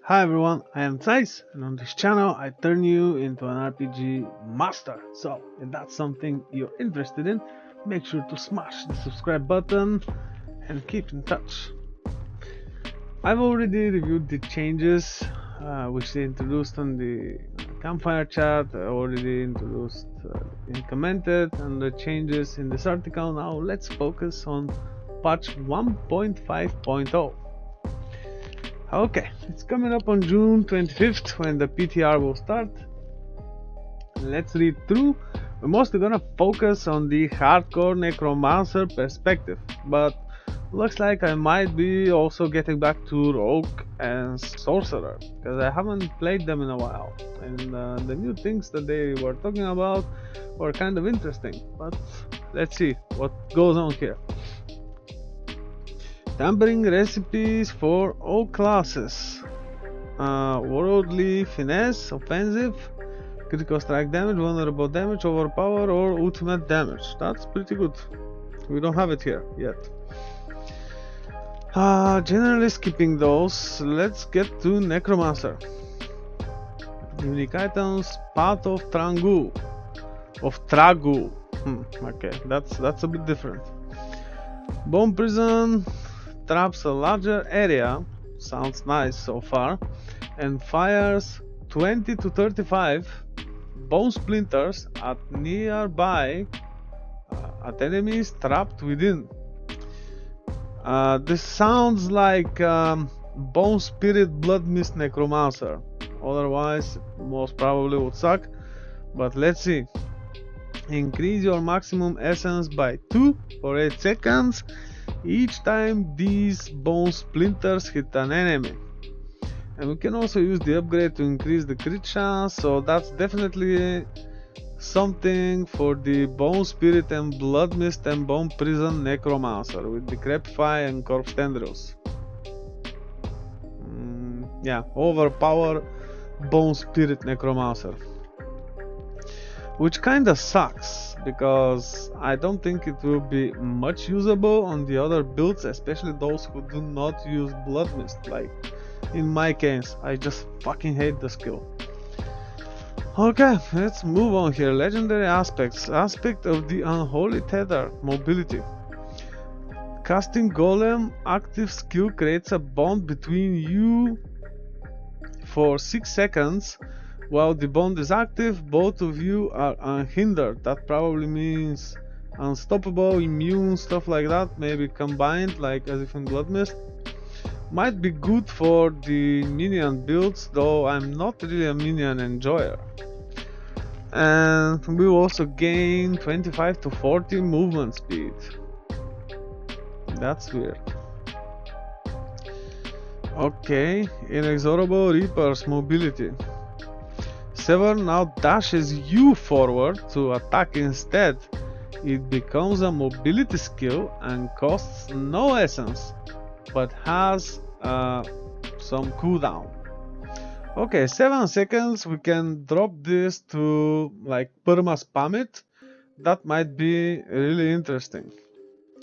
Hi everyone, I am Zeiss, and on this channel I turn you into an RPG master. So, if that's something you're interested in, make sure to smash the subscribe button and keep in touch. I've already reviewed the changes which they introduced on the campfire chat. I already introduced and commented on the changes in this article. Now let's focus on patch 1.5.0. Okay, it's coming up on June 25th when the PTR will start. Let's read through. We're mostly gonna focus on the hardcore necromancer perspective, but looks like I might be also getting back to rogue and sorcerer, because I haven't played them in a while, and the new things that they were talking about were kind of interesting, but let's see what goes on here. Tampering recipes for all classes. Worldly finesse, offensive, critical strike damage, vulnerable damage, overpower, or ultimate damage. That's pretty good. We don't have it here yet. Generally skipping those, let's get to Necromancer. Unique items, Path of Tragu. Okay, that's a bit different. Bone Prison traps a larger area, sounds nice so far, and fires 20 to 35 bone splinters at nearby at enemies trapped within. This sounds like Bone Spirit Blood Mist Necromancer, otherwise most probably would suck, but let's see. Increase your maximum essence by 2 for 8 seconds each time these bone splinters hit an enemy. And we can also use the upgrade to increase the crit chance, so that's definitely something for the Bone Spirit and Blood Mist and Bone Prison Necromancer with Decrepify and Corpse Tendrils. Yeah, overpower Bone Spirit Necromancer. Which kinda sucks, because I don't think it will be much usable on the other builds, especially those who do not use Blood Mist. Like, in my case, I just fucking hate the skill. Okay, let's move on here. Legendary aspects. Aspect of the Unholy Tether, mobility. Casting Golem active skill creates a bond between you for 6 seconds. While the bond is active, both of you are unhindered. That probably means unstoppable, immune, stuff like that, maybe combined, like as if in Blood Mist. Might be good for the minion builds, though I'm not really a minion enjoyer. And we will also gain 25 to 40 movement speed. That's weird. Okay, Inexorable Reaper's mobility. Sever now dashes you forward to attack instead. It becomes a mobility skill and costs no essence, but has some cooldown. Okay, 7 seconds, we can drop this to like perma spam it. That might be really interesting.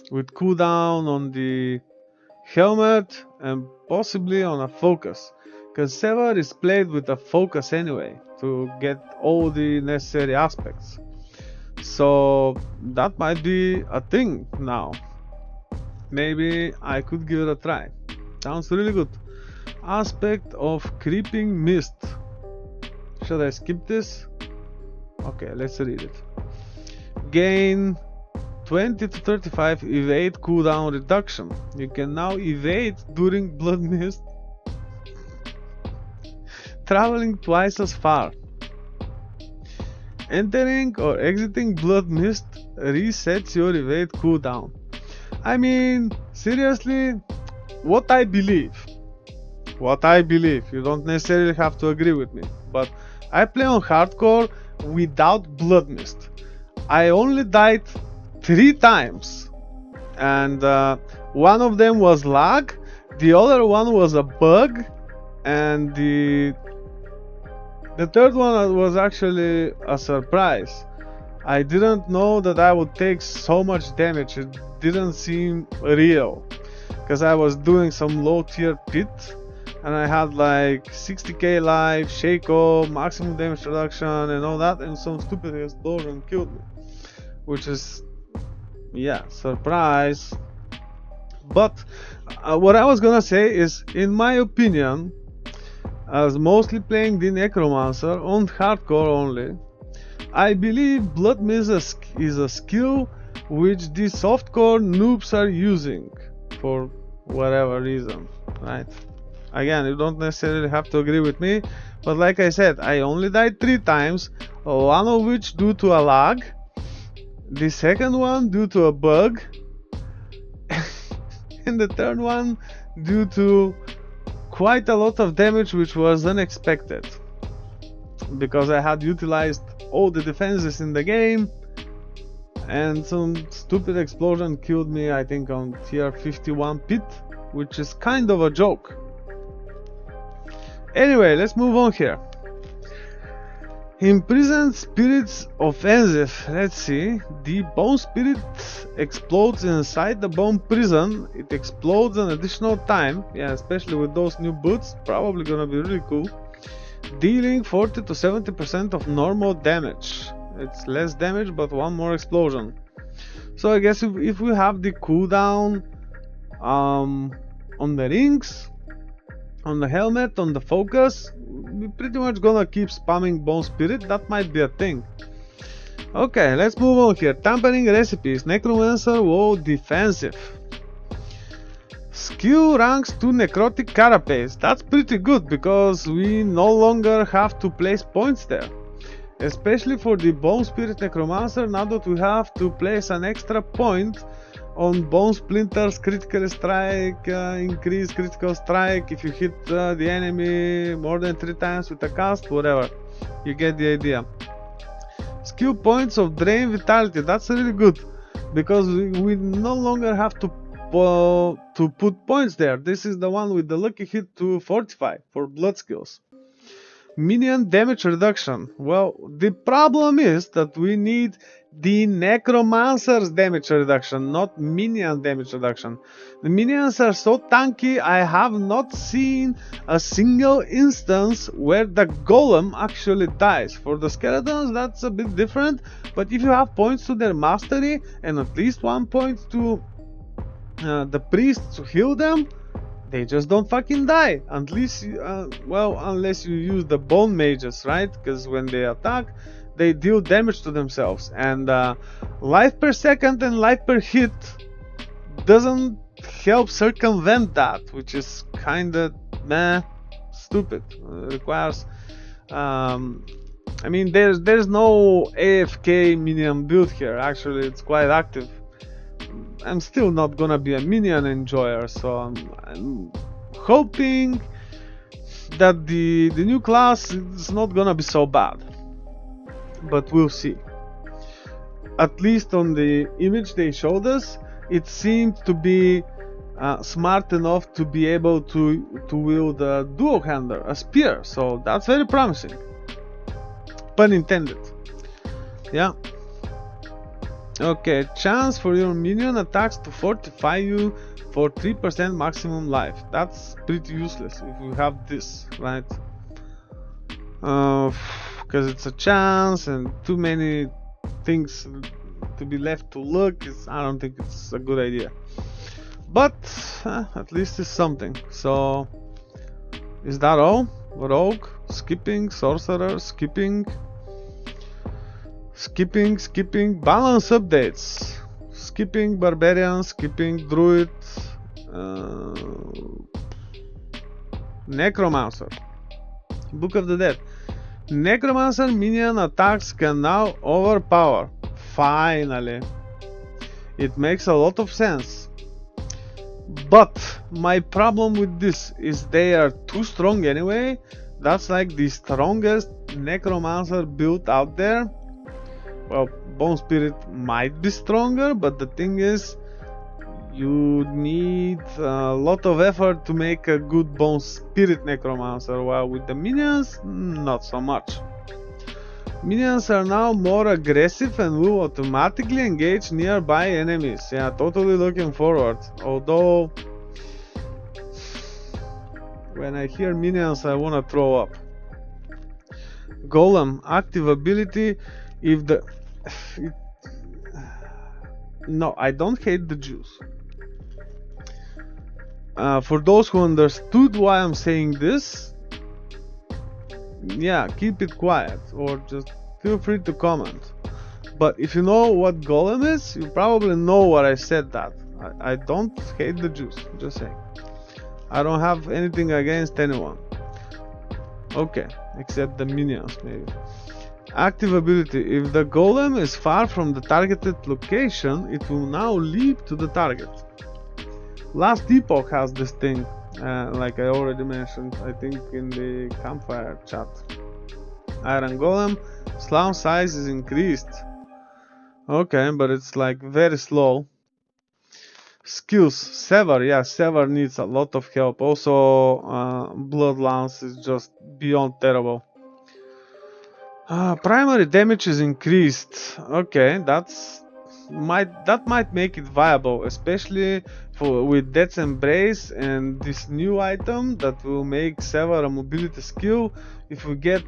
With cooldown on the helmet and possibly on a focus. Because Sever is played with a focus anyway, to get all the necessary aspects. So that might be a thing now. Maybe I could give it a try. Sounds really good. Aspect of Creeping Mist. Should I skip this? Okay, let's read it. Gain 20 to 35 evade cooldown reduction. You can now evade during Blood Mist, traveling twice as far. Entering or exiting Blood Mist resets your evade cooldown. I mean, seriously, what I believe, you don't necessarily have to agree with me, but I play on hardcore without Blood Mist. I only died 3 times, and one of them was lag, the other one was a bug, and the third one was actually a surprise. I didn't know that I would take so much damage. It didn't seem real, because I was doing some low tier pit and I had like 60k life, Shaco, maximum damage reduction, and all that, and some stupid explosion killed me, which is, yeah, surprise. But what I was gonna say is, in my opinion, as mostly playing the Necromancer on hardcore only, I believe Blood Mist is a skill which the softcore noobs are using for whatever reason, right? Again, you don't necessarily have to agree with me, but like I said, I only died 3 times, one of which due to a lag, the second one due to a bug, and the third one due to quite a lot of damage which was unexpected, because I had utilized all the defenses in the game and some stupid explosion killed me, I think on tier 51 pit, which is kind of a joke. Anyway, let's move on here. Imprisoned spirits offensive. Let's see. The bone spirit explodes inside the bone prison. It explodes an additional time. Yeah, especially with those new boots, probably gonna be really cool. Dealing 40 to 70% of normal damage. It's less damage but one more explosion. So I guess if we have the cooldown on the rings, on the helmet, on the focus, we're pretty much gonna keep spamming bone spirit. That might be a thing. Okay, let's move on here. Tampering recipes. Necromancer, whoa, defensive. Skill ranks to necrotic carapace. That's pretty good because we no longer have to place points there. Especially for the bone spirit necromancer, now that we have to place an extra point on bone splinters, critical strike, increase critical strike if you hit the enemy more than 3 times with a cast, whatever. You get the idea. Skill points of drain vitality. That's really good because we no longer have to put points there. This is the one with the lucky hit to fortify for blood skills. Minion damage reduction. Well, the problem is that we need the Necromancer's damage reduction, not minion damage reduction. The minions are so tanky, I have not seen a single instance where the golem actually dies. For the skeletons, that's a bit different, but if you have points to their mastery and at least 1 point to the priest to heal them, they just don't fucking die, unless you use the bone mages, right? Because when they attack, they deal damage to themselves, and life per second and life per hit doesn't help circumvent that, which is kinda stupid. Requires I mean, there's no AFK minion build here. Actually, it's quite active. I'm still not gonna be a minion enjoyer, so I'm hoping that the new class is not gonna be so bad, but we'll see. At least on the image they showed us, it seemed to be smart enough to be able to wield a dual hander, a spear, so that's very promising, pun intended. Yeah. Okay, chance for your minion attacks to fortify you for 3% maximum life. That's pretty useless if we have this, right? Because it's a chance and too many things to be left to look. I don't think it's a good idea. But at least it's something. So, is that all? Rogue, skipping, sorcerer, skipping. Skipping, balance updates. Skipping barbarian, skipping druid, necromancer. Book of the Dead. Necromancer minion attacks can now overpower. Finally. It makes a lot of sense. But my problem with this is they are too strong anyway. That's like the strongest necromancer build out there. Well, bone spirit might be stronger, but the thing is, you need a lot of effort to make a good bone spirit necromancer, while with the minions, not so much. Minions are now more aggressive and will automatically engage nearby enemies. Yeah, totally looking forward. Although When I hear minions, I wanna throw up. Golem, active ability. If the... it, no, I don't hate the juice. For those who understood why I'm saying this, yeah, keep it quiet or just feel free to comment. But if you know what golem is, you probably know what I said that. I don't hate the juice, just saying. I don't have anything against anyone. Okay, except the minions maybe. Active ability. If the golem is far from the targeted location, it will now leap to the target. Last Epoch has this thing, like I already mentioned, I think in the campfire chat. Iron Golem, slum size is increased. Okay, but it's like very slow. Skills, Sever, yeah, Sever needs a lot of help. Also, Blood Lance is just beyond terrible. Primary damage is increased. Okay, that might make it viable, especially with Death's Embrace and this new item that will make Sever a mobility skill. If we get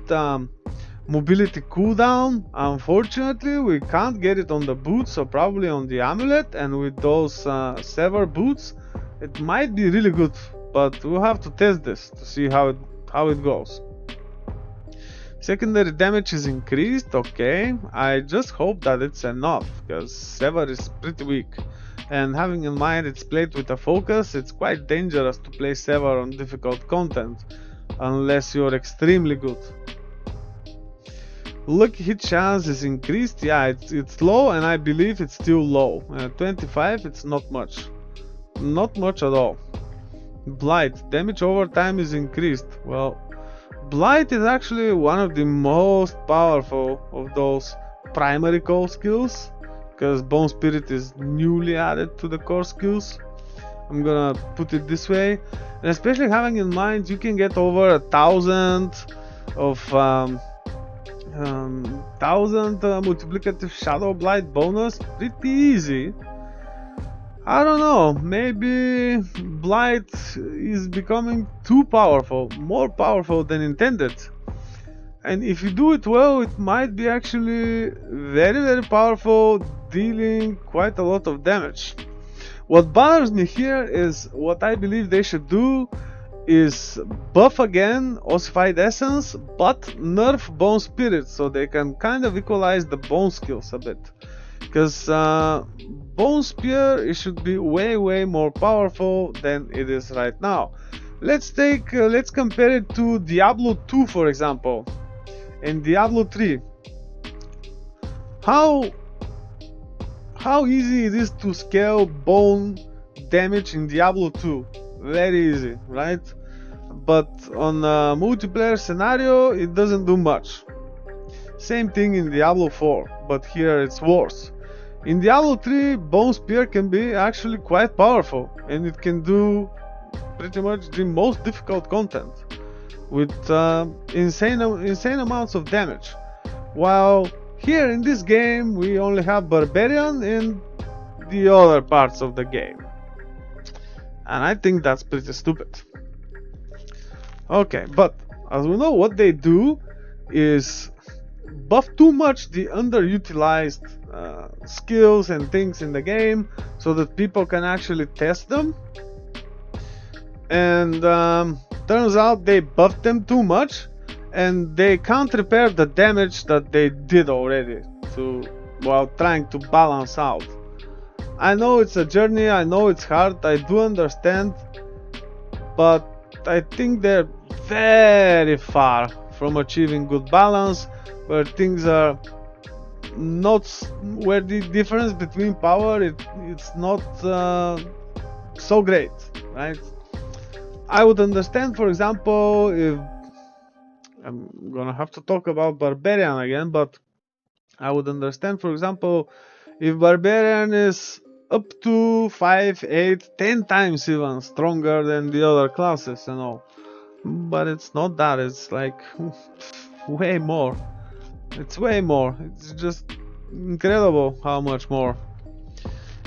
mobility cooldown, unfortunately we can't get it on the boots, so probably on the amulet, and with those Sever boots it might be really good, but we'll have to test this to see how it goes. Secondary damage is increased. Okay, I just hope that it's enough, because Sever is pretty weak, and having in mind it's played with a focus, it's quite dangerous to play Sever on difficult content unless you're extremely good. Lucky hit chance is increased. Yeah, it's low, and I believe it's still low. 25, it's not much at all. Blight, damage over time is increased. Well, Blight is actually one of the most powerful of those primary core skills, because Bone Spirit is newly added to the core skills. I'm gonna put it this way, and especially having in mind you can get over 1,000 of 1,000 multiplicative Shadow Blight bonus pretty easy. I don't know, maybe Blight is becoming too powerful, more powerful than intended. And if you do it well, it might be actually very, very powerful, dealing quite a lot of damage. What bothers me here is what I believe they should do is buff again Ossified Essence, but nerf Bone Spirit, so they can kind of equalize the bone skills a bit. Because Bone Spear, it should be way more powerful than it is right now. Let's compare it to Diablo 2, for example, and Diablo 3. How easy it is to scale bone damage in Diablo 2? Very easy, right? But on a multiplayer scenario, it doesn't do much. Same thing in Diablo 4, but here it's worse. In Diablo 3, Bone Spear can be actually quite powerful, and it can do pretty much the most difficult content with insane amounts of damage. While here in this game, we only have Barbarian in the other parts of the game. And I think that's pretty stupid. Okay, but as we know, what they do is buff too much the underutilized skills and things in the game, so that people can actually test them. And turns out they buffed them too much, and they can't repair the damage that they did already while trying to balance out. I know it's a journey, I know it's hard, I do understand, but I think they're very far from achieving good balance, where things are not, where the difference between power it's not so great, right? I would understand, for example, if I'm gonna have to talk about Barbarian again, but I would understand, for example, if Barbarian is up to 5, 8, 10 times even stronger than the other classes and all. But it's not that, it's like way more. It's way more. It's just incredible how much more.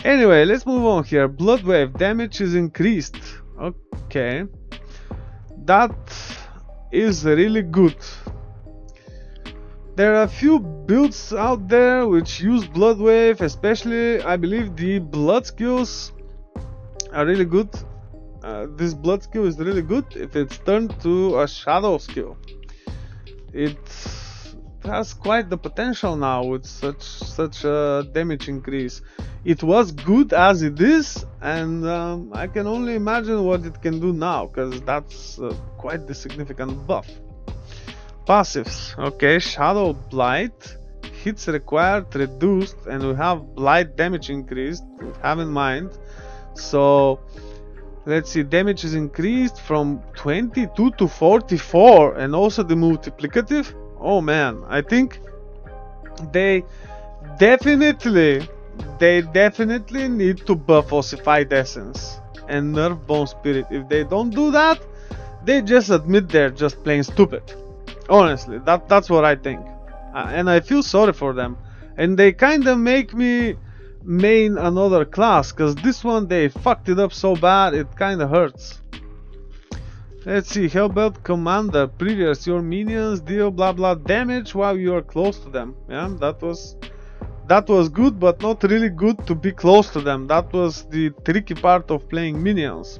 Anyway, let's move on here. Blood Wave damage is increased. Okay. that is really good. There are a few builds out there which use blood wave, especially I believe the blood skills are really good. This blood skill is really good if it's turned to a shadow skill. It has quite the potential now with such a damage increase. It was good as it is, and I can only imagine what it can do now, because that's quite the significant buff. Passives. Okay, Shadow Blight, hits required reduced, and we have Blight damage increased, have in mind. So let's see, damage is increased from 22 to 44, and also the multiplicative. Oh man, I think they definitely need to buff Ossified Essence and nerf Bone Spirit. If they don't do that, they just admit they're just plain stupid. Honestly, that's what I think, and I feel sorry for them. And they kind of make me main another class, because this one they fucked it up so bad it kind of hurts. Let's see, Hellbelt Commander, previous your minions deal blah blah damage while you are close to them. Yeah, that was good, but not really good to be close to them. That was the tricky part of playing minions.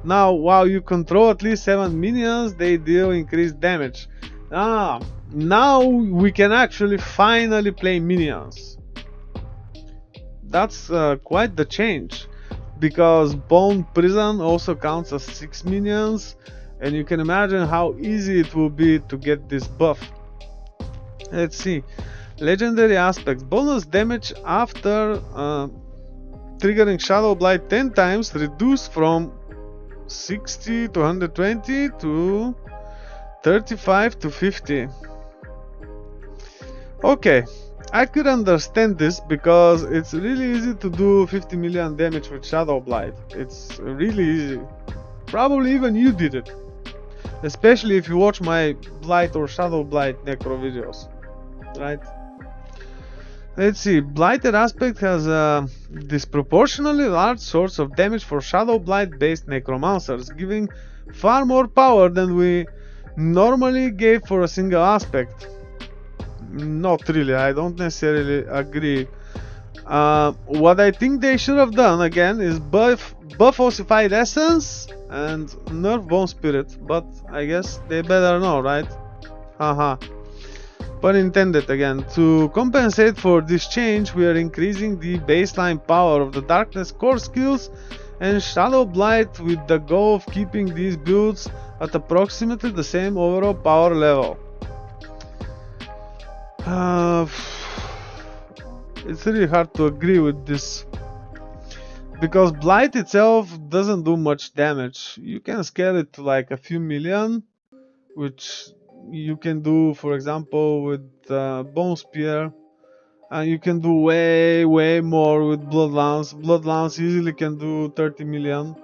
Now, while you control at least 7 minions, they deal increased damage. Now we can actually finally play minions. That's quite the change, because Bone Prison also counts as 6 minions, and you can imagine how easy it will be to get this buff. Let's see, legendary aspects, bonus damage after triggering Shadow Blight 10 times, reduced from 60 to 120 to 35 to 50. Okay, I could understand this, because it's really easy to do 50 million damage with Shadow Blight. It's really easy. Probably even you did it, especially if you watch my Blight or Shadow Blight necro videos, right? Let's see, Blighted aspect has a disproportionately large source of damage for Shadow Blight based necromancers, giving far more power than we normally gave for a single aspect. Not really, I don't necessarily agree. What I think they should have done again is buff Ossified Essence and nerf Bone Spirit, but I guess they better know, right? Haha. Pun intended again. To compensate for this change, we are increasing the baseline power of the Darkness core skills and Shadow Blight, with the goal of keeping these builds at approximately the same overall power level. It's really hard to agree with this, because Blight itself doesn't do much damage. You can scale it to like a few million, which you can do, for example, with Bone Spear, and you can do way more with Blood Lance. Blood Lance easily can do 30 million.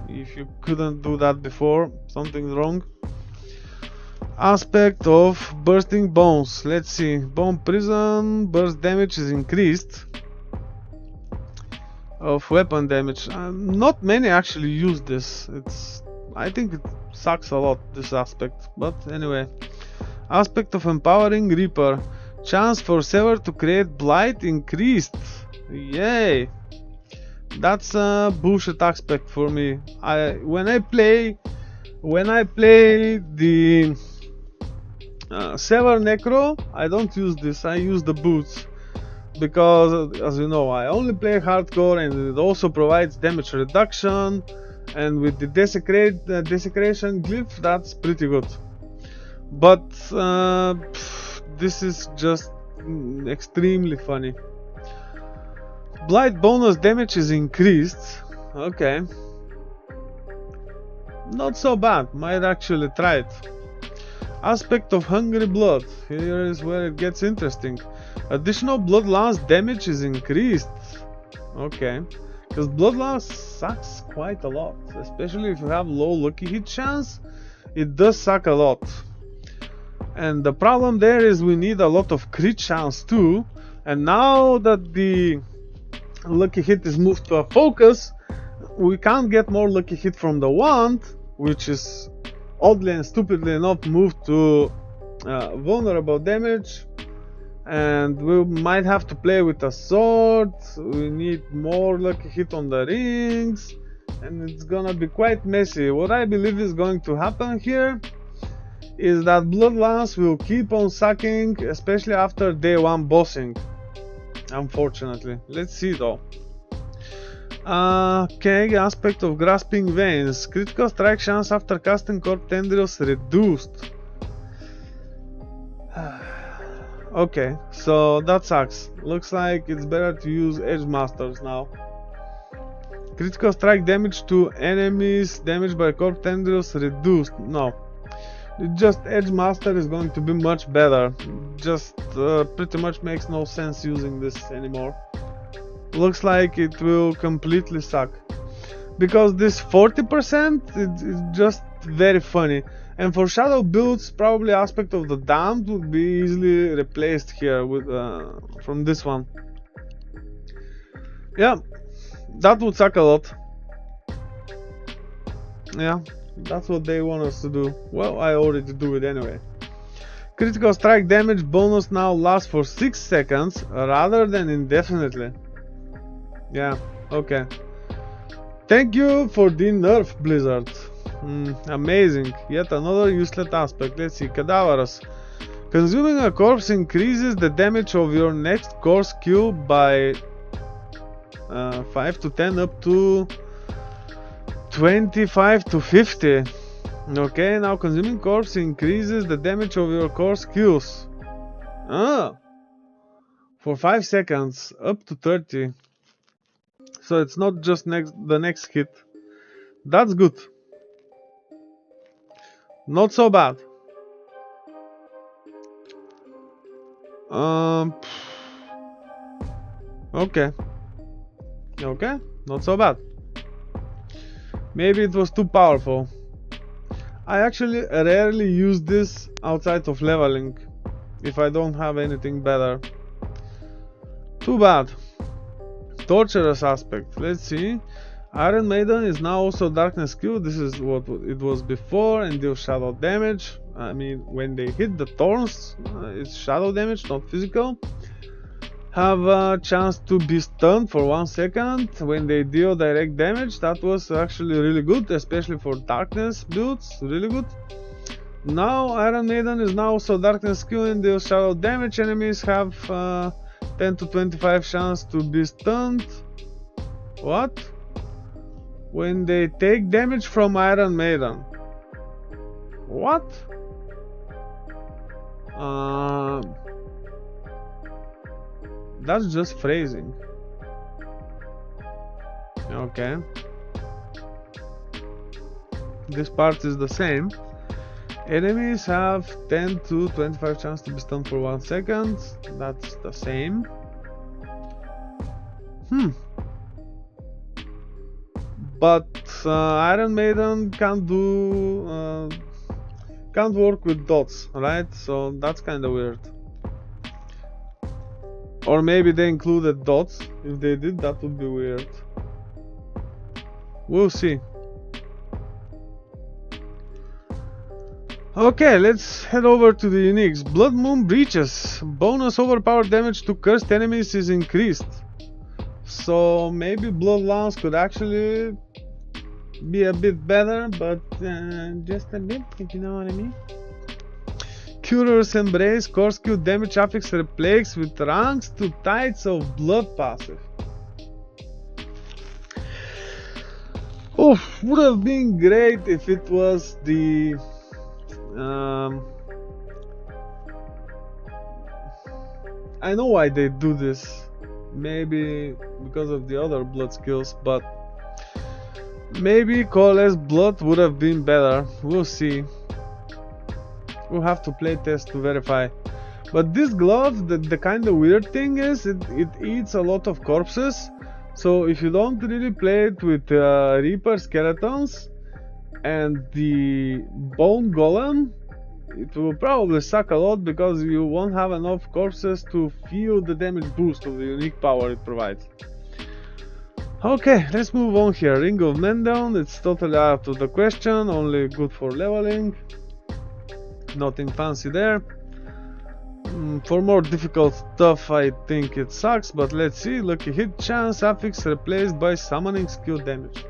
If you couldn't do that before, something's wrong. Aspect of bursting bones. Let's see, Bone Prison burst damage is increased of weapon damage. Not many actually use this. I think it sucks a lot, this aspect, but anyway. Aspect of empowering Reaper, chance for Sever to create Blight increased. Yay, that's a bullshit aspect for me. When I play the Sever Necro, I don't use this, I use the boots, because as you know, I only play hardcore, and it also provides damage reduction, and with the desecration glyph, that's pretty good. But this is just extremely funny. Blight bonus damage is increased. Okay, not so bad, might actually try it. Aspect of Hungry Blood, here is where it gets interesting. Additional Blood Lance damage is increased. Okay, because Blood Lance sucks quite a lot, especially if you have low lucky hit chance. It does suck a lot, and the problem there is we need a lot of crit chance too. And now that the lucky hit is moved to a focus, we can't get more lucky hit from the wand, which is oddly and stupidly enough moved to vulnerable damage, and we might have to play with a sword. We need more lucky hit on the rings, and it's gonna be quite messy. What I believe is going to happen here is that Bloodlance will keep on sucking, especially after day 1 bossing, unfortunately. Let's see though. Okay, aspect of grasping veins. Critical strike chance after casting corp tendrils reduced. Okay, so that sucks. Looks like it's better to use Edge Masters now. Critical strike damage to enemies damaged by corp tendrils reduced. No, just Edge Master is going to be much better. Just pretty much makes no sense using this anymore. Looks like it will completely suck, because this 40% is just very funny. And for shadow builds, probably aspect of the damned would be easily replaced here with from this one. Yeah, that would suck a lot. Yeah, that's what they want us to do. Well, I already do it anyway. Critical strike damage bonus now lasts for 6 seconds rather than indefinitely. Yeah, okay. Thank you for the nerf, Blizzard. Amazing. Yet another useless aspect. Let's see. Cadaverous. Consuming a corpse increases the damage of your next core skill by 5 to 10 up to 25 to 50. Okay, now consuming corpse increases the damage of your core skills. For 5 seconds up to 30. So it's not just the next hit. That's good. Not so bad. Okay. Okay, not so bad. Maybe it was too powerful. I actually rarely use this outside of leveling, if I don't have anything better. Too bad. Torturous aspect. Let's see. Iron Maiden is now also darkness skill. This is what it was before, and deals shadow damage. I mean, when they hit the thorns, it's shadow damage, not physical. Have a chance to be stunned for 1 second when they deal direct damage. That was actually really good, especially for darkness builds. Really good. Now Iron Maiden is now also darkness skill and deals shadow damage. Enemies have 10 to 25 chance to be stunned. What? When they take damage from Iron Maiden. What? That's just phrasing. Okay. This part is the same. Enemies have 10 to 25 chance to be stunned for 1 second. That's the same. But Iron Maiden can't work with dots, right? So that's kind of weird. Or maybe they included dots. If they did, that would be weird. We'll see. Okay, let's head over to the uniques. Blood Moon Breaches. Bonus overpowered damage to cursed enemies is increased. So maybe Blood Lance could actually be a bit better, but just a bit, if you know what I mean. Curer's Embrace. Core skill damage affix replaces with ranks to Tides of Blood passive. Oh, would have been great if it was the I know why they do this. Maybe because of the other blood skills, but maybe Coalesce Blood would have been better. We'll see. We'll have to play test to verify. But this glove, the kind of weird thing is it eats a lot of corpses. So if you don't really play it with Reaper skeletons and the Bone Golem, it will probably suck a lot because you won't have enough corpses to feel the damage boost of the unique power it provides. Okay, let's move on here. Ring of Mendon, it's totally out of the question, only good for leveling. Nothing fancy there. For more difficult stuff, I think it sucks, but let's see. Lucky hit chance affix replaced by summoning skill damage.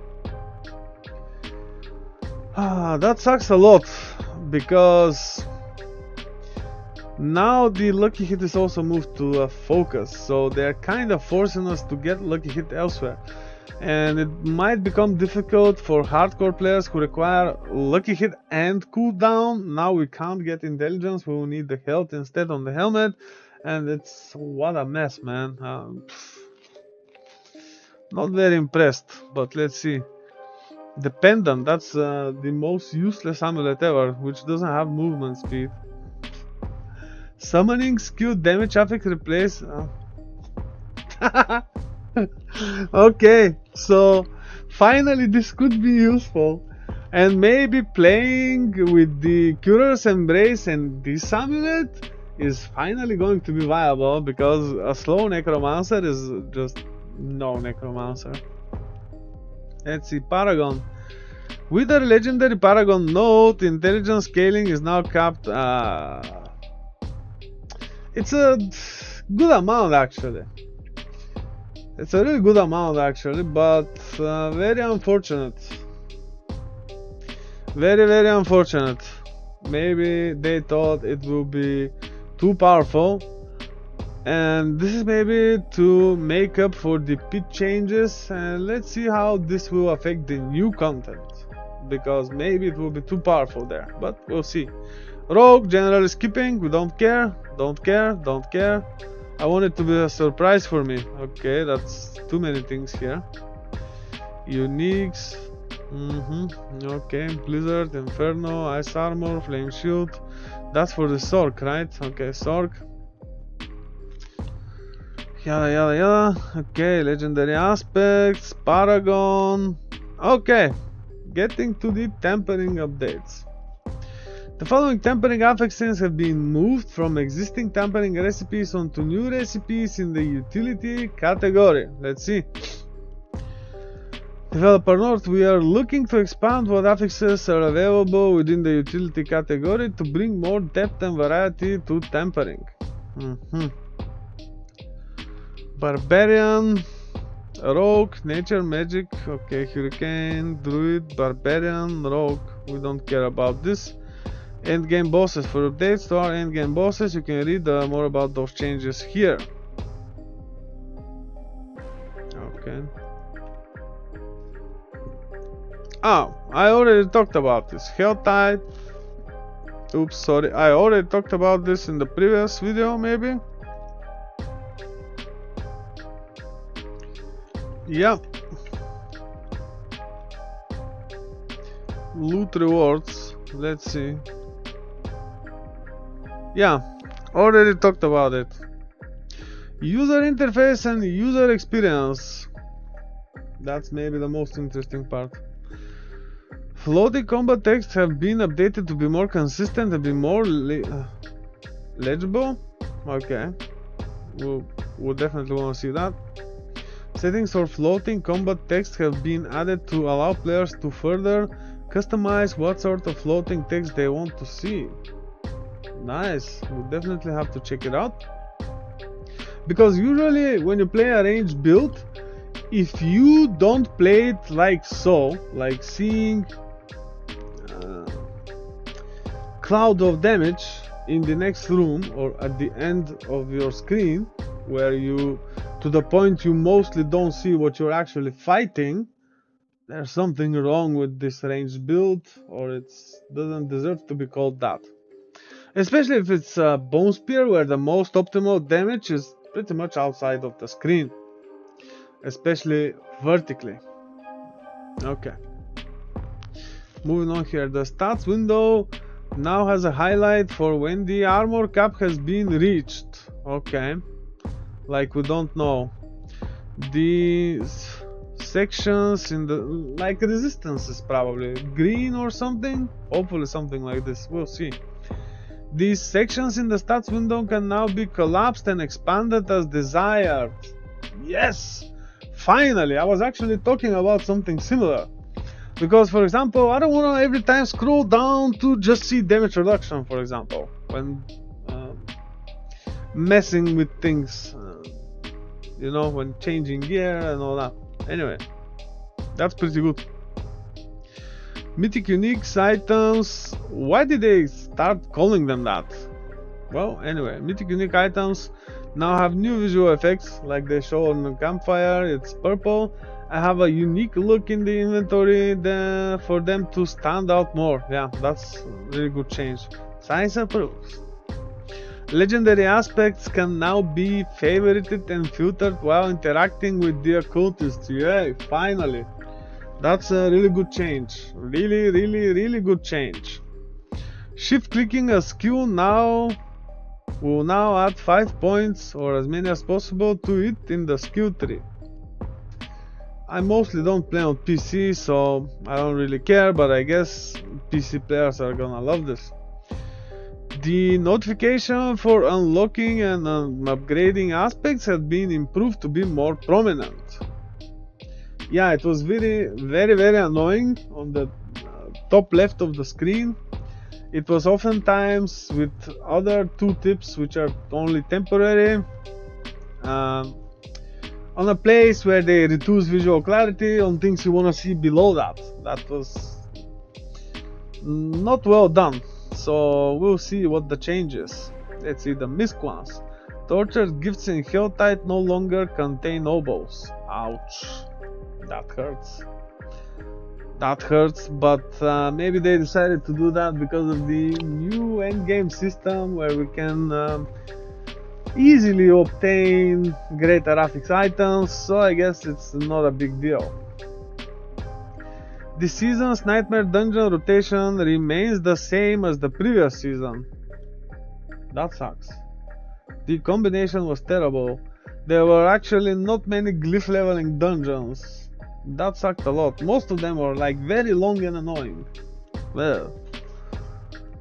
That sucks a lot, because now the lucky hit is also moved to a focus, so they're kind of forcing us to get lucky hit elsewhere. And it might become difficult for hardcore players who require lucky hit and cooldown. Now we can't get intelligence, we will need the health instead on the helmet, and it's what a mess, man. Not very impressed, but let's see. The pendant, that's the most useless amulet ever, which doesn't have movement speed. Summoning skill damage affix replace. Okay, so finally this could be useful, and maybe playing with the Curer's Embrace and this amulet is finally going to be viable, because a slow necromancer is just no necromancer. Let's see, Paragon. With a legendary Paragon note, intelligence scaling is now capped. It's a good amount actually. It's a really good amount actually, but very unfortunate. Very unfortunate. Maybe they thought it will be too powerful, and this is maybe to make up for the pit changes, and let's see how this will affect the new content, because maybe it will be too powerful there, but we'll see. Rogue, generally skipping, we don't care. I want it to be a surprise for me. Okay, that's too many things here. Uniques. Okay, Blizzard, Inferno, Ice Armor, Flame Shield. That's for the Sork, right? Okay, Sork. Yada. Okay, legendary aspects, Paragon. Okay, getting to the tempering updates. The following tempering affixes have been moved from existing tempering recipes onto new recipes in the utility category. Let's see. Developer note: we are looking to expand what affixes are available within the utility category to bring more depth and variety to tempering. Barbarian, Rogue, Nature Magic, okay, Hurricane, Druid, Barbarian, Rogue, we don't care about this. Endgame bosses. For updates to our endgame bosses, you can read more about those changes here. Okay. Oh, I already talked about this. Helltide. Oops, sorry. I already talked about this in the previous video, maybe. Yeah. Loot rewards. Let's see. Yeah, already talked about it. User interface and user experience. That's maybe the most interesting part. Floating combat text have been updated to be more consistent and be more legible. Okay, we'll definitely want to see that. Settings for floating combat text have been added to allow players to further customize what sort of floating text they want to see. Nice, we'll definitely have to check it out. Because usually when you play a ranged build, if you don't play it like so, like seeing cloud of damage in the next room or at the end of your screen, where you, to the point you mostly don't see what you're actually fighting, there's something wrong with this ranged build, or it doesn't deserve to be called that. Especially if it's a bone spear, where the most optimal damage is pretty much outside of the screen, especially vertically. Okay, moving on here. The stats window now has a highlight for when the armor cap has been reached. Okay, like we don't know. These sections in the, like resistances, probably green or something, hopefully something like this, we'll see. These sections in the stats window can now be collapsed and expanded as desired. Yes, Finally, I was actually talking about something similar. Because, for example, I don't want to every time scroll down to just see damage reduction, for example, when messing with things, you know, when changing gear and all that. Anyway, that's pretty good. Mythic Unique items, why did they start calling them that? Well, anyway, Mythic Unique items now have new visual effects, like they show on the campfire. It's purple. I have a unique look in the inventory for them to stand out more. Yeah, that's a really good change. Zeiss approves. Legendary aspects can now be favorited and filtered while interacting with the occultist. Yay, finally. That's a really good change. Really good change. Shift clicking a skill now will now add 5 points or as many as possible to it in the skill tree. I mostly don't play on PC, so I don't really care, but I guess PC players are gonna love this. The notification for unlocking and upgrading aspects has been improved to be more prominent. Yeah, it was very annoying on the top left of the screen. It was oftentimes with other tooltips which are only temporary. On a place where they reduce visual clarity on things you want to see below that. That was not well done. So we'll see what the change is. Let's see the misc ones. Tortured gifts in Helltide no longer contain oboes. Ouch. That hurts. That hurts, but maybe they decided to do that because of the new endgame system where we can easily obtain greater graphics items, so I guess it's not a big deal. This season's Nightmare Dungeon rotation remains the same as the previous season. That sucks. The combination was terrible. There were actually not many glyph leveling dungeons. That sucked a lot. Most of them were like very long and annoying. Well,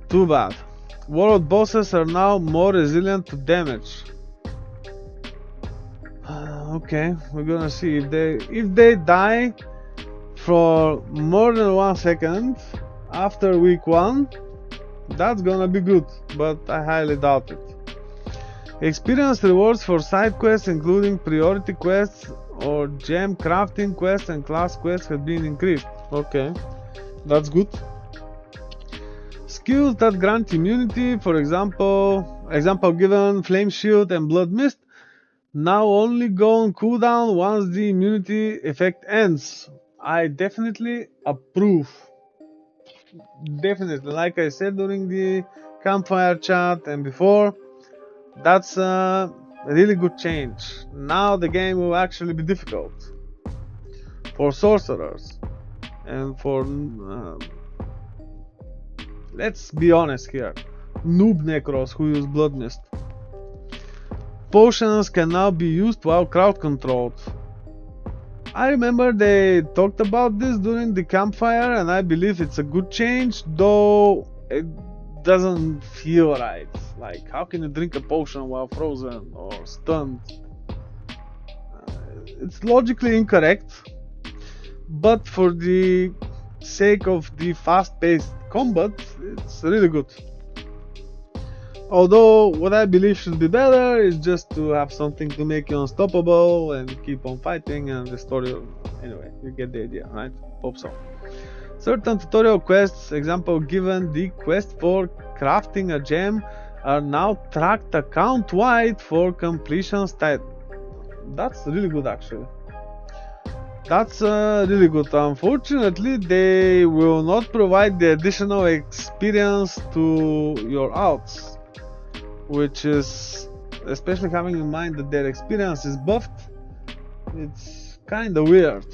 too bad. World bosses are now more resilient to damage. Okay, we're gonna see if they die for more than 1 second after week 1. That's gonna be good, but I highly doubt it. Experience rewards for side quests, including priority quests or gem crafting quests and class quests, have been increased. Okay, that's good. Skills that grant immunity, for example given Flame Shield and Blood Mist, now only go on cooldown once the immunity effect ends. I definitely approve. Definitely, like I said during the campfire chat and before, that's a really good change. Now the game will actually be difficult for sorcerers and for let's be honest here, noob necros who use Blood Mist. Potions can now be used while crowd controlled. I remember they talked about this during the campfire, and I believe it's a good change, though it doesn't feel right. Like, how can you drink a potion while frozen or stunned? It's logically incorrect, but for the sake of the fast-paced combat, it's really good. Although what I believe should be better is just to have something to make you unstoppable and keep on fighting and restore you. Anyway, you get the idea, right? Hope so. Certain tutorial quests, example given the quest for crafting a gem, are now tracked account-wide for completion stat. That's really good actually. That's really good. Unfortunately, they will not provide the additional experience to your alts, which is, especially having in mind that their experience is buffed, it's kinda weird.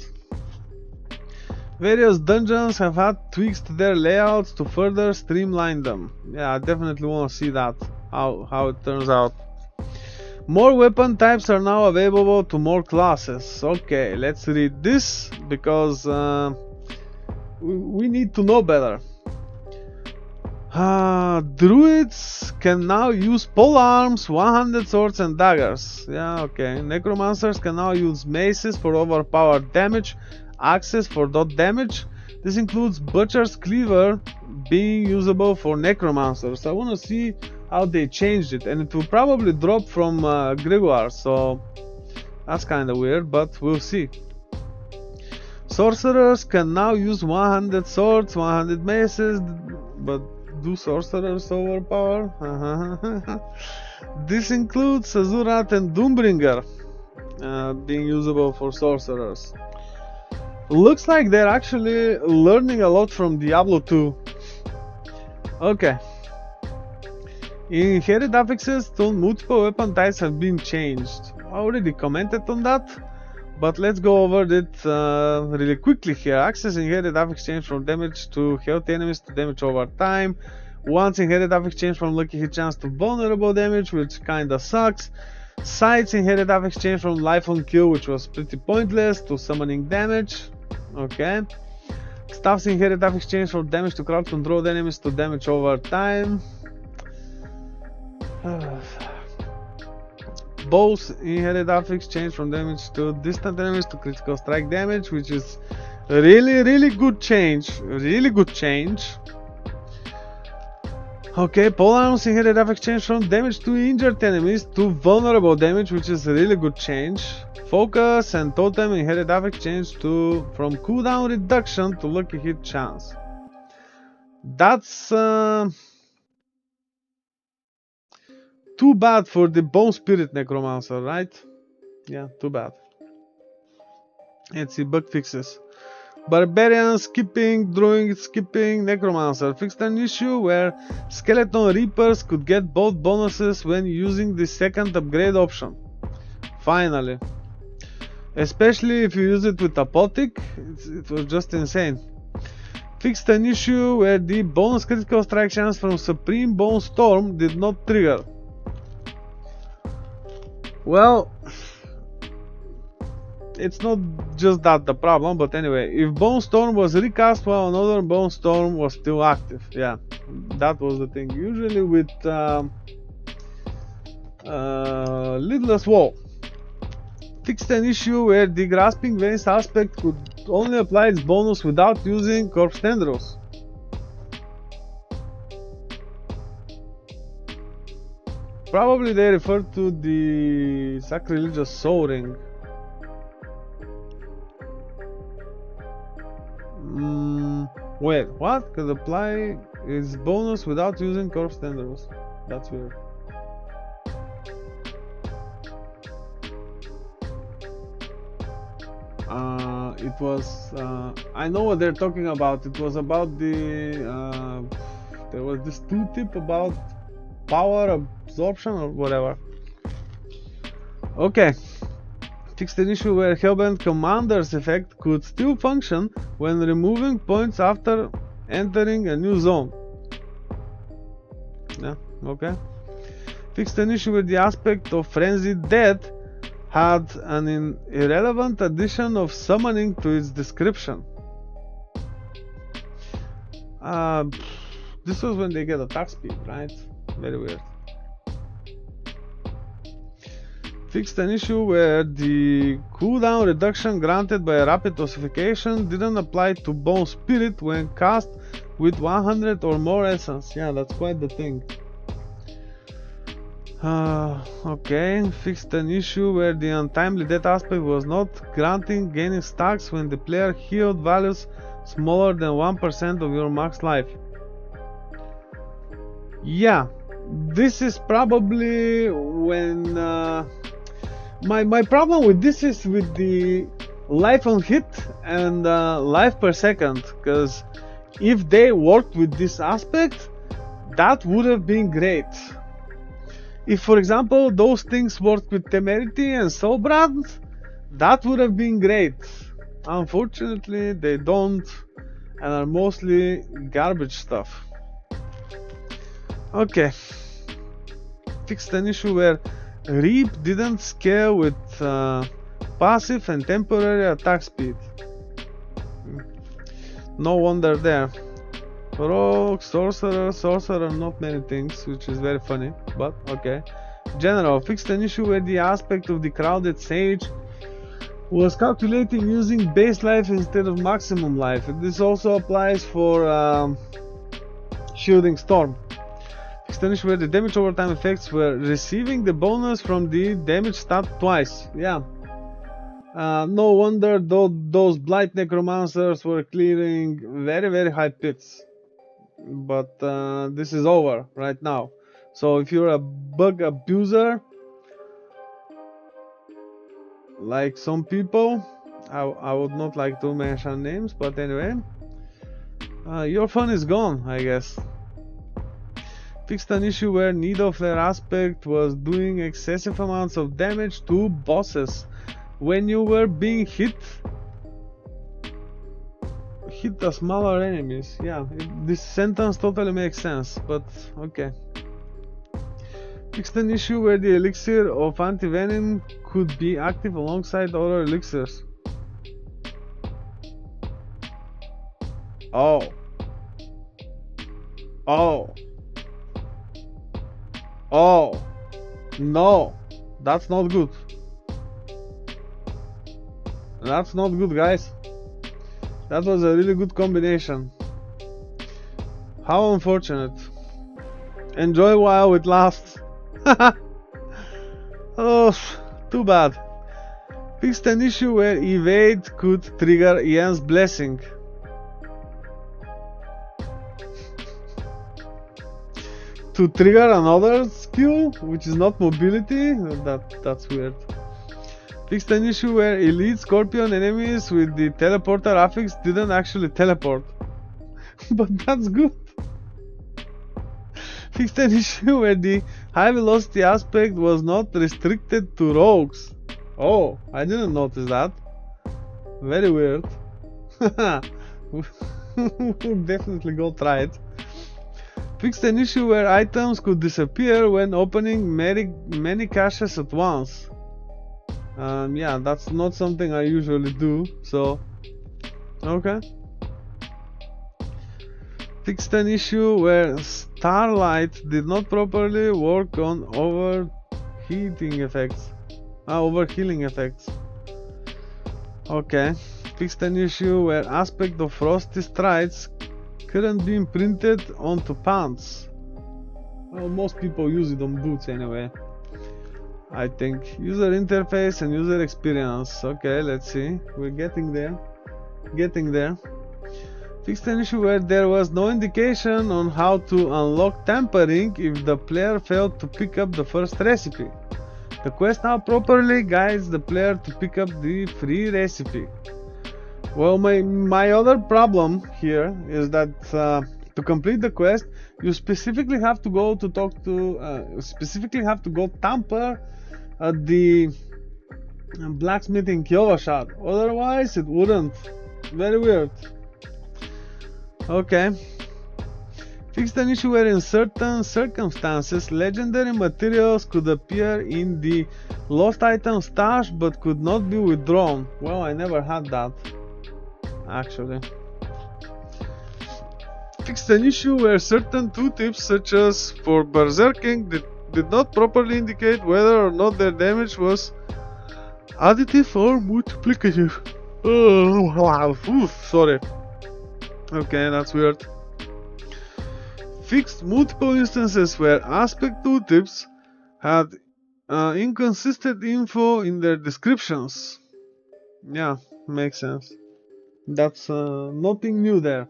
Various dungeons have had tweaks to their layouts to further streamline them. Yeah, I definitely want to see that, how it turns out. More weapon types are now available to more classes. Okay, let's read this because we need to know better. Druids can now use pole arms, one-handed swords and daggers. Yeah, okay. Necromancers can now use maces for overpowered damage, axes for dot damage. This includes Butcher's Cleaver being usable for necromancers. I want to see how they changed it, and it will probably drop from Grimoire, so that's kind of weird, but we'll see. Sorcerers can now use one-handed swords, one-handed maces, but do sorcerers overpower? This includes Azurat and Doombringer being usable for sorcerers. Looks like they're actually learning a lot from Diablo 2. Okay. In inherited affixes, multiple weapon types have been changed. I already commented on that, but let's go over it really quickly here. Access inherited affix change from damage to healthy enemies to damage over time. Once inherited affix change from lucky hit chance to vulnerable damage, which kinda sucks. Sights inherited affix change from life on kill, which was pretty pointless, to summoning damage. Okay. Staff's inherited affix change from damage to crowd controlled enemies to damage over time. Bows inherited affix change from damage to distant enemies to critical strike damage, which is really good change. Really good change. Okay, polearms inherited affix change from damage to injured enemies to vulnerable damage, which is a really good change. Focus and totem inherited affix change to from cooldown reduction to lucky hit chance. That's too bad for the Bone Spirit Necromancer, right? Yeah, too bad. Let's see, bug fixes. Barbarian skipping, Druid skipping, Necromancer fixed an issue where Skeleton Reapers could get both bonuses when using the second upgrade option. Finally. Especially if you use it with Apothec, it was just insane. Fixed an issue where the bonus critical strike chance from Supreme Bone Storm did not trigger. Well, it's not just that the problem, but anyway, if Bone Storm was recast while another Bone Storm was still active, yeah, that was the thing. Usually with Lidless Wall, fixed an issue where the Grasping Veins aspect could only apply its bonus without using Corpse Tendrils. Probably they refer to the Sacrilegious Soul Ring. Wait, what? Could apply its bonus without using Corpse Tendrils. That's weird. It was I know what they're talking about. It was about the there was this tooltip about power absorption or whatever. Okay. Fixed an issue where Hellbent Commander's effect could still function when removing points after entering a new zone. Yeah, okay. Fixed an issue where the aspect of Frenzied Death had an irrelevant addition of summoning to its description. This was when they get attack speed, right? Very weird. Fixed an issue where the cooldown reduction granted by a rapid ossification didn't apply to Bone Spirit when cast with 100 or more essence. Yeah, that's quite the thing. Okay, fixed an issue where the untimely death aspect was not gaining stacks when the player healed values smaller than 1% of your max life. Yeah, this is probably when my problem with this is with the life on hit and life per second, because if they worked with this aspect, that would have been great. If, for example, those things worked with Temerity and Soulbrand, that would have been great. Unfortunately, they don't, and are mostly garbage stuff. Okay. Fixed an issue where Reap didn't scale with passive and temporary attack speed. No wonder there. Rogue, sorcerer, not many things, which is very funny, but okay. General, fixed an issue where the aspect of the crowded stage was calculating using base life instead of maximum life. This also applies for Shielding Storm. Fixed an issue where the damage over time effects were receiving the bonus from the damage stat twice. Yeah. No wonder those Blight Necromancers were clearing very high pits. But this is over right now. So if you're a bug abuser, like some people, I would not like to mention names, but anyway, your fun is gone, I guess. Fixed an issue where Needle Flare aspect was doing excessive amounts of damage to bosses when you were being hit the smaller enemies. Yeah, this sentence totally makes sense, but okay. Fixed an issue where the elixir of anti-venom could be active alongside other elixirs. Oh. No, that's not good. That's not good, guys. That was a really good combination. How unfortunate. Enjoy while it lasts. Oh, too bad. Fixed an issue where evade could trigger Ian's blessing. To trigger another skill, which is not mobility? That's weird. Fixed an issue where elite scorpion enemies with the teleporter affix didn't actually teleport. But that's good. Fixed an issue where the high velocity aspect was not restricted to rogues. Oh, I didn't notice that. Very weird. We'll definitely go try it. Fixed an issue where items could disappear when opening many caches at once. Yeah, that's not something I usually do, so okay. Fixed an issue where Starlight did not properly work on overheating effects. Overhealing effects. Okay. Fixed an issue where aspect of Frosty Strides couldn't be imprinted onto pants. Well, most people use it on boots anyway. I think user interface and user experience. Okay, let's see. We're getting there. Fixed an issue where there was no indication on how to unlock tampering if the player failed to pick up the first recipe. The quest now properly guides the player to pick up the free recipe. Well, my other problem here is that to complete the quest, you specifically have to go to tamper at the blacksmith in Kyovashad. Otherwise, it wouldn't. Very weird. Okay. Fixed an issue where in certain circumstances legendary materials could appear in the lost item stash but could not be withdrawn. Well, I never had that, actually. Fixed an issue where certain tooltips, such as for berserking, did not properly indicate whether or not their damage was additive or multiplicative. Sorry. Okay, that's weird. Fixed multiple instances where aspect tooltips had inconsistent info in their descriptions. Yeah, makes sense. That's nothing new there.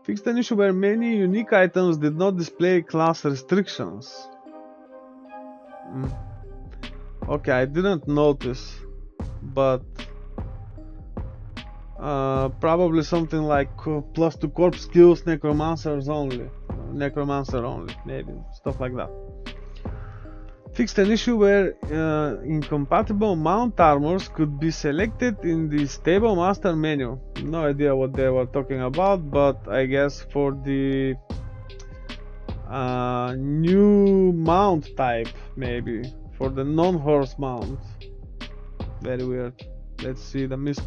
Fixed an issue where many unique items did not display class restrictions. Okay, I didn't notice, but probably something like +2 corpse skills, necromancer only, maybe stuff like that. Fixed an issue where incompatible mount armors could be selected in the stable master menu. No idea what they were talking about, but I guess for the new mount type, maybe for the non-horse mount. Very weird. Let's see the misc.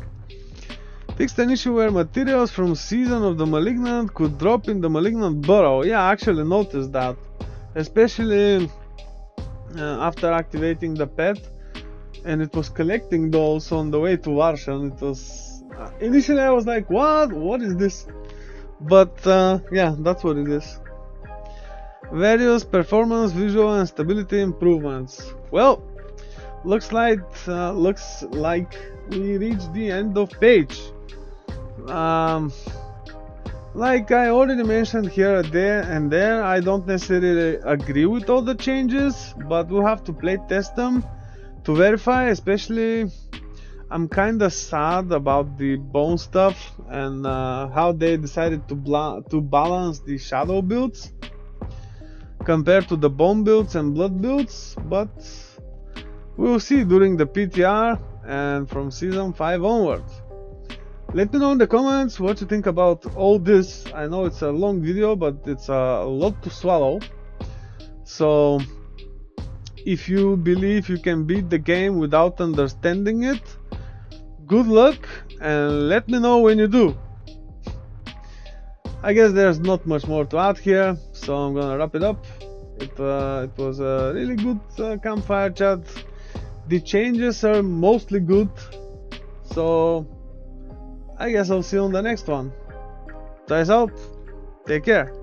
Fixed an issue where materials from Season of the Malignant could drop in the Malignant Burrow. Yeah, I actually noticed that. Especially after activating the pet. And it was collecting those on the way to Varshan. It was... initially I was like, what? What is this? But yeah, that's what it is. Various performance, visual and stability improvements. Well, looks like we reached the end of page. Like I already mentioned here and there, I don't necessarily agree with all the changes, but we'll have to play test them to verify. Especially, I'm kinda sad about the bone stuff and how they decided to balance the shadow builds compared to the bone builds and blood builds, but we'll see during the PTR and from season 5 onward. Let me know in the comments what you think about all this. I know it's a long video, but it's a lot to swallow. So if you believe you can beat the game without understanding it, good luck and let me know when you do. I guess there's not much more to add here, so I'm gonna wrap it up. It was a really good campfire chat. The changes are mostly good, so I guess I'll see you on the next one. Zeiss out, take care.